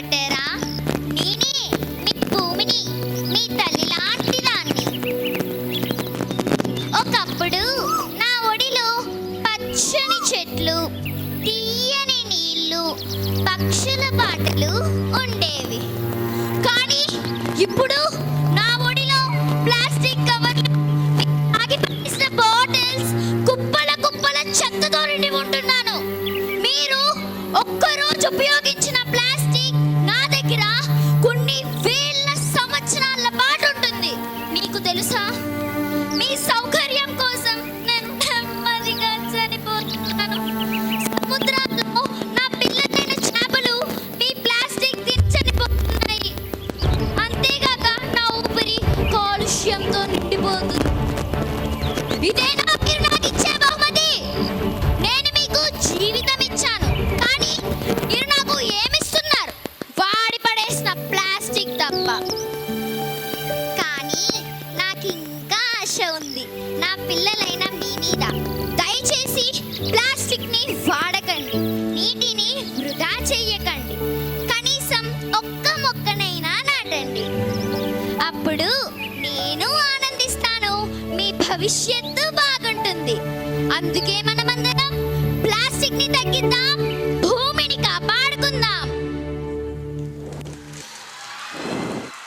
గుర్తుపట్టారా? నేనే మీ భూమిని, మీ తల్లి లాంటి దాన్ని. ఒకప్పుడు నా ఒడిలో పచ్చని చెట్లు, తీయని నీళ్లు, పక్షుల పాటలు ఉండేవి. కానీ ఇప్పుడు నా ఒడిలో ప్లాస్టిక్ కవర్లు, ఆగిపోయిన బాటిల్స్, కుప్పల కుప్పల చెత్తతో నిండి ఉంటున్నాను. మీరు ఒక్కరోజు ఉపయోగించిన ప్లాస్టిక్ నా దగ్గర కొన్ని వేల సంవత్సరాల పాటు ఉంటుంది. మీకు తెలుసా? మీ సౌకర్యం కోసం నేను నెమ్మదిగా చనిపోతున్నాను. సముద్రంలో నా పిల్లలైన చేపలు మీ ప్లాస్టిక్ తిని చనిపోతున్నాయి. అంతేగాక నా ఊపిరి కాలుష్యంతో నిండిపోతుంది. ఇదేనా మీరు నాకు ఇచ్చే బహుమతి? నేను మీకు జీవితం ఇచ్చాను, కానీ మీరు నాకు ఏమిస్తున్నారు? వాడి పడేసిన ప్లాస్టిక్ తప్ప. కానీ నాకు ఇంకా ఆశ ఉంది నా పిల్లలైన మీ మీద. దయచేసి ప్లాస్టిక్ ని వాడకండి, నీటిని వృధా చెయ్యకండి. కనీసం ఒక్క మొక్కనైనా నాటండి. అప్పుడు నేను ఆనందిస్తాను, మీ భవిష్యత్తు బాగుంటుంది. అందుకే మనమందరం ప్లాస్టిక్ ని తగ్గిద్దాం.